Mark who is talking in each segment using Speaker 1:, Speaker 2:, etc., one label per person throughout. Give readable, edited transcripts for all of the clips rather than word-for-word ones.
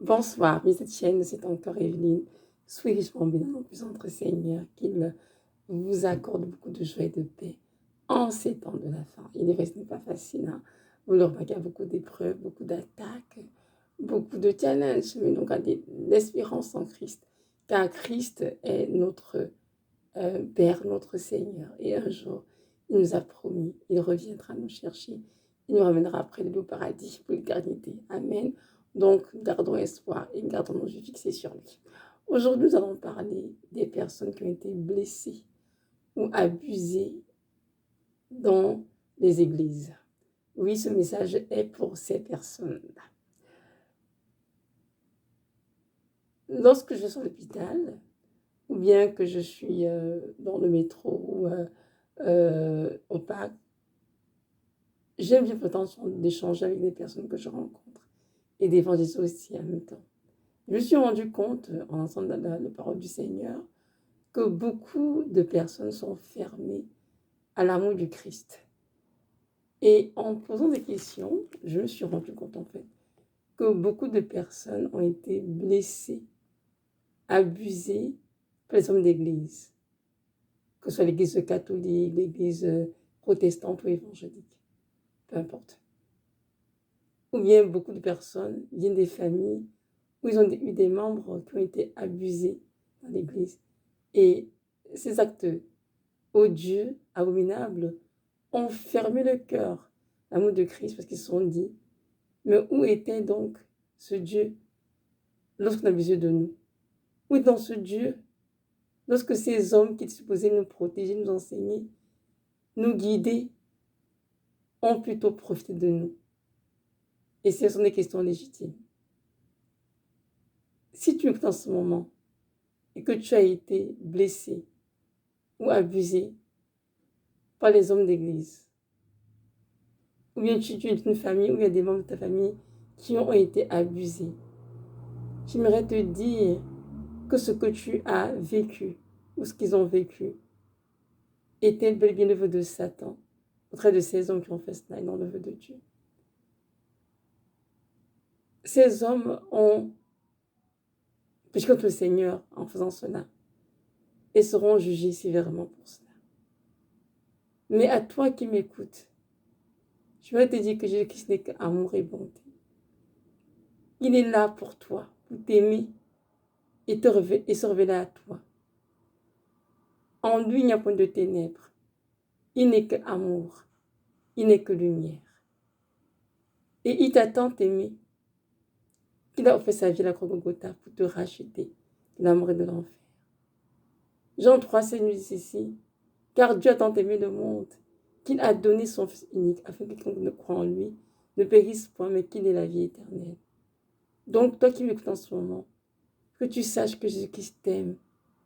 Speaker 1: Bonsoir, mais cette chaîne, c'est encore Evelyne. Soyez richement bénis dans le puissant notre Seigneur, qu'il vous accorde beaucoup de joie et de paix en ces temps de la fin. Il est vrai, ce n'est pas facile. Hein. Vous le remarquez, il y a beaucoup d'épreuves, beaucoup d'attaques, beaucoup de challenges, mais donc à l'espérance en Christ. Car Christ est notre Père, notre Seigneur. Et un jour, il nous a promis, il reviendra nous chercher. Il nous ramènera après lui au paradis pour l'éternité. Amen. Donc, gardons espoir et gardons nos yeux fixés sur lui. Aujourd'hui, nous allons parler des personnes qui ont été blessées ou abusées dans les églises. Oui, ce message est pour ces personnes-là. Lorsque je vais sur l'hôpital, ou bien que je suis dans le métro ou au parc, j'aime bien pourtant d'échanger avec des personnes que je rencontre et d'évangéliser aussi en même temps. Je me suis rendu compte, en entendant la parole du Seigneur, que beaucoup de personnes sont fermées à l'amour du Christ. Et en posant des questions, je me suis rendu compte en fait que beaucoup de personnes ont été blessées, abusées par les hommes d'église, que ce soit l'église catholique, l'église protestante ou évangélique, peu importe. Ou bien beaucoup de personnes viennent des familles où ils ont eu des membres qui ont été abusés dans l'église. Et ces actes odieux, abominables, ont fermé le cœur à l'amour de Christ parce qu'ils se sont dit, mais où était donc ce Dieu lorsqu'on abusait de nous? Où est donc ce Dieu lorsque ces hommes qui étaient supposés nous protéger, nous enseigner, nous guider, ont plutôt profité de nous? Et ce sont des questions légitimes. Si tu écoutes en ce moment et que tu as été blessé ou abusé par les hommes d'église, ou bien tu es d'une famille où il y a des membres de ta famille qui ont été abusés, j'aimerais te dire que ce que tu as vécu ou ce qu'ils ont vécu était bel et bien l'œuvre de Satan, au travers de ces hommes qui ont fait cela et non l'œuvre de Dieu. Ces hommes ont péché contre le Seigneur en faisant cela et seront jugés sévèrement pour cela. Mais à toi qui m'écoutes, je vais te dire que Jésus-Christ n'est qu'amour et bonté. Il est là pour toi, pour t'aimer et se révéler à toi. En lui, il n'y a point de ténèbres. Il n'est qu'amour. Il n'est que lumière. Et il t'a tant aimé qu'il a offert sa vie à la croix de Golgotha pour te racheter de la mort et de l'enfer. Jean 3,16 nous dit ceci, car Dieu a tant aimé le monde qu'il a donné son Fils unique afin que quiconque ne croit en lui ne périsse point, mais qu'il ait la vie éternelle. Donc, toi qui m'écoutes en ce moment, que tu saches que Jésus-Christ t'aime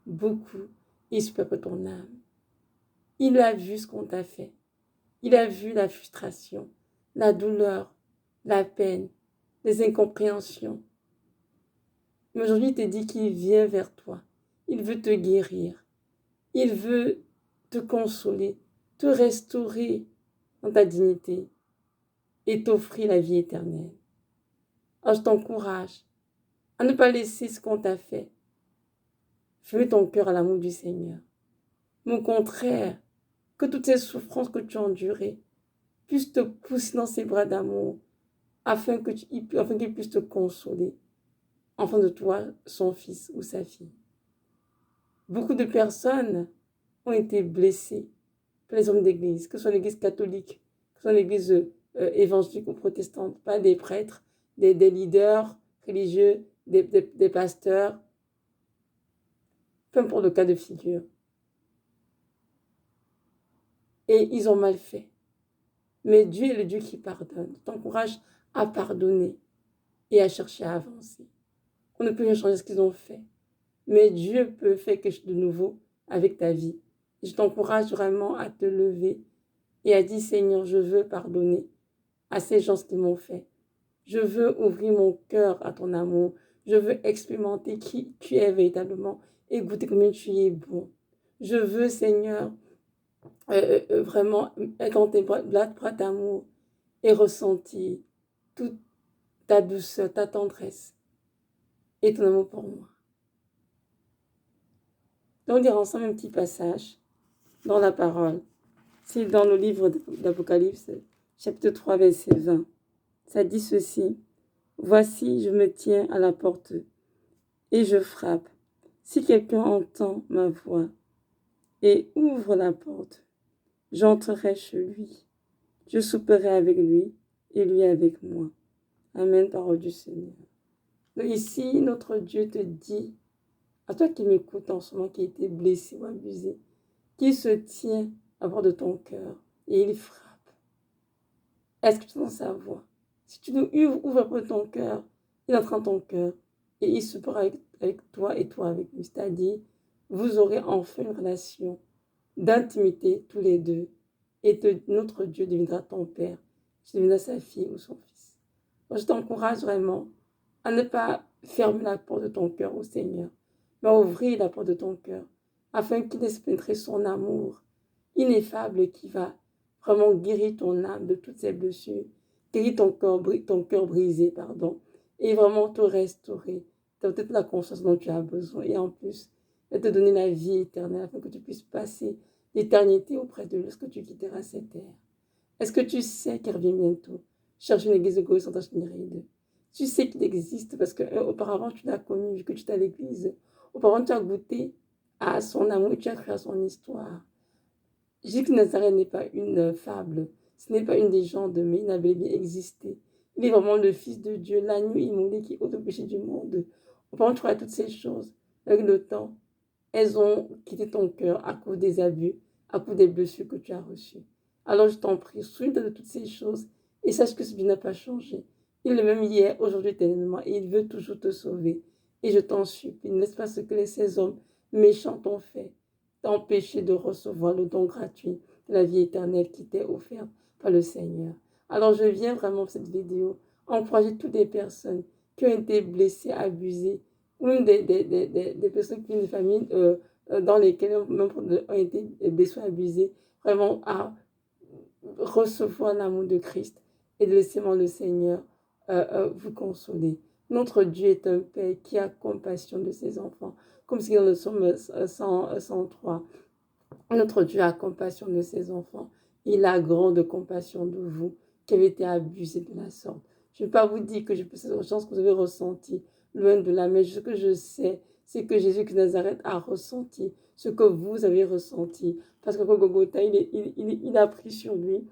Speaker 1: beaucoup et il supplie pour ton âme. Il a vu ce qu'on t'a fait. Il a vu la frustration, la douleur, la peine, les incompréhensions. Mais aujourd'hui, il te dit qu'il vient vers toi. Il veut te guérir. Il veut te consoler, te restaurer dans ta dignité et t'offrir la vie éternelle. Alors je t'encourage à ne pas laisser ce qu'on t'a fait fermer ton cœur à l'amour du Seigneur. Mais au contraire, que toutes ces souffrances que tu as endurées puissent te pousser dans ses bras d'amour afin qu'il puisse te consoler en faisant de toi son fils ou sa fille. Beaucoup de personnes ont été blessées par les hommes d'église, que ce soit l'église catholique, que ce soit l'église évangélique ou protestante, pas des prêtres, des leaders religieux, des pasteurs, peu importe le cas de figure. Et ils ont mal fait. Mais Dieu est le Dieu qui pardonne. Je t'encourage à pardonner et à chercher à avancer. On ne peut rien changer ce qu'ils ont fait. Mais Dieu peut faire quelque chose de nouveau avec ta vie. Et je t'encourage vraiment à te lever et à dire, Seigneur, je veux pardonner à ces gens qui m'ont fait. Je veux ouvrir mon cœur à ton amour. Je veux expérimenter qui tu es véritablement et goûter combien tu es bon. Je veux, Seigneur, vraiment être dans tes bras d'amour et ressentir toute ta douceur, ta tendresse et ton amour pour moi. Donc, on dira ensemble un petit passage dans la parole. C'est dans le livre d'Apocalypse, chapitre 3, verset 20. Ça dit ceci. Voici, je me tiens à la porte et je frappe. Si quelqu'un entend ma voix et ouvre la porte, j'entrerai chez lui. Je souperai avec lui et lui avec moi. Amen, parole du Seigneur. Donc ici, notre Dieu te dit, à toi qui m'écoutes en ce moment, qui a été blessé ou abusé, qui se tient à bord de ton cœur et il frappe. Est-ce que tu entends sa voix? Si tu nous ouvres un peu ton cœur, il entre en ton cœur et il se parle avec toi et toi avec lui. C'est-à-dire, vous aurez enfin une relation d'intimité tous les deux et notre Dieu deviendra ton Père. Tu deviendras sa fille ou son fils. Moi, je t'encourage vraiment à ne pas fermer la porte de ton cœur au Seigneur, mais à ouvrir la porte de ton cœur afin qu'il laisse pénétrer son amour ineffable qui va vraiment guérir ton âme de toutes ces blessures, guérir ton cœur brisé, et vraiment te restaurer, te donner toute la conscience dont tu as besoin, et en plus, de te donner la vie éternelle afin que tu puisses passer l'éternité auprès de lui lorsque tu quitteras cette terre. Est-ce que tu sais qu'il revient bientôt? Cherche une église de Goïs en Tachinéride. Tu sais qu'il existe parce que auparavant tu l'as connu, vu que tu étais à l'église. Auparavant tu as goûté à son amour, tu as cru à son histoire. Jésus de Nazareth n'est pas une fable, ce n'est pas une légende, mais il a bel et bien existé. Il est vraiment le Fils de Dieu, l'agneau immolé qui ôte le péché du monde. Auparavant tu croyais à toutes ces choses. Avec le temps, elles ont quitté ton cœur à cause des abus, à cause des blessures que tu as reçues. Alors je t'en prie, souviens-toi de toutes ces choses et sache que ce Dieu n'a pas changé. Il est le même hier, aujourd'hui, éternellement, et il veut toujours te sauver. Et je t'en supplie, ne laisse pas ce que ces hommes méchants t'ont fait, t'empêcher de recevoir le don gratuit de la vie éternelle qui t'est offerte par le Seigneur. Alors je viens vraiment pour cette vidéo encourager toutes les personnes qui ont été blessées, abusées, ou même des personnes qui viennent de familles dans lesquelles même ont été blessées, abusées, vraiment à recevoir l'amour de Christ et de laisser le Seigneur vous consoler. Notre Dieu est un Père qui a compassion de ses enfants, comme c'est dans le psaume 103. Notre Dieu a compassion de ses enfants. Il a grande compassion de vous qui avez été abusés de la sorte. Je ne vais pas vous dire que je peux cette chance que vous avez ressentie loin de là, mais ce que je sais, c'est que Jésus de Nazareth a ressenti ce que vous avez ressenti. Parce que Golgotha, il a pris sur lui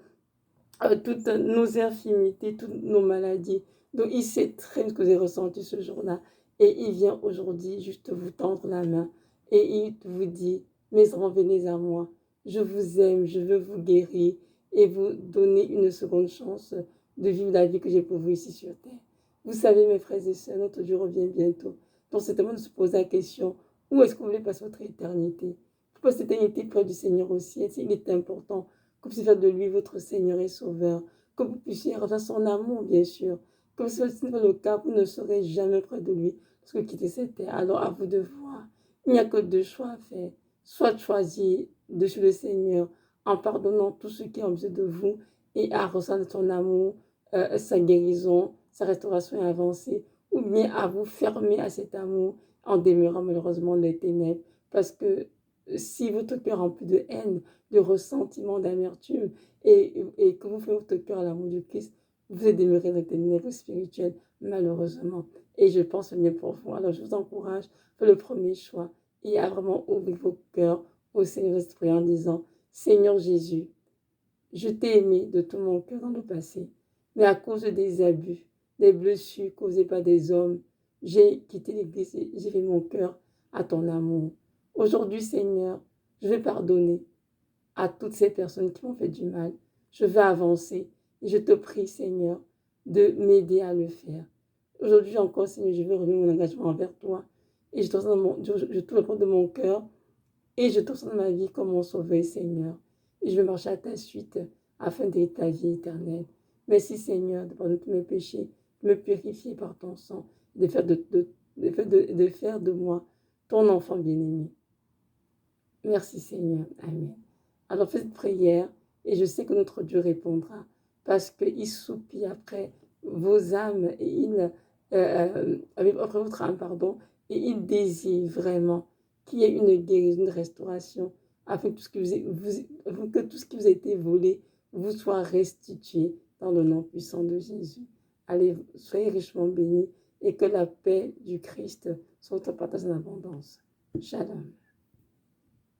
Speaker 1: toutes nos infirmités, toutes nos maladies. Donc il sait très bien ce que vous avez ressenti ce jour-là. Et il vient aujourd'hui juste vous tendre la main. Et il vous dit, mes enfants, venez à moi. Je vous aime, je veux vous guérir et vous donner une seconde chance de vivre la vie que j'ai pour vous ici sur terre. Vous savez, mes frères et sœurs, notre Dieu revient bientôt. Donc c'est tellement de se poser la question, où est-ce que vous voulez passer votre éternité? Vous passez cette éternité près du Seigneur aussi. Et il est important que vous puissiez faire de lui votre Seigneur et Sauveur, que vous puissiez recevoir son amour, bien sûr. Comme ce n'est pas le cas, vous ne serez jamais près de lui lorsque vous quittez cette terre. Alors à vous de voir. Il n'y a que deux choix à faire. Soit choisir de suivre le Seigneur en pardonnant tout ce qui est en besoin de vous et à ressentir son amour, sa guérison, sa restauration et avancée, ou bien à vous fermer à cet amour en demeurant malheureusement dans les ténèbres. Parce que si votre cœur est rempli de haine, de ressentiment, d'amertume, et que vous faites votre cœur à l'amour du Christ, vous êtes demeuré dans les ténèbres spirituelles, malheureusement. Et je pense mieux pour vous. Alors je vous encourage, faites le premier choix et à vraiment ouvrir vos cœurs au Seigneur Esprit en disant, Seigneur Jésus, je t'ai aimé de tout mon cœur dans le passé, mais à cause des abus, des blessures causées par des hommes, j'ai quitté l'Église et j'ai fait mon cœur à ton amour. Aujourd'hui, Seigneur, je vais pardonner à toutes ces personnes qui m'ont fait du mal. Je vais avancer et je te prie, Seigneur, de m'aider à le faire. Aujourd'hui encore, Seigneur, je veux revenir mon engagement envers toi et je te réponds de mon cœur et je te sens dans ma vie comme mon sauveur, Seigneur. Et je vais marcher à ta suite afin d'être ta vie éternelle. Merci, Seigneur, de pardonner tous mes péchés, de me purifier par ton sang, de faire de moi ton enfant bien-aimé. Merci, Seigneur. Amen. Alors faites cette prière et je sais que notre Dieu répondra parce qu'il soupire après vos âmes et après votre âme, pardon, et il désire vraiment qu'il y ait une guérison, une restauration, afin que tout ce qui afin que tout ce qui vous a été volé vous soit restitué dans le nom puissant de Jésus. Allez, soyez richement bénis et que la paix du Christ soit votre partage en abondance. Shalom.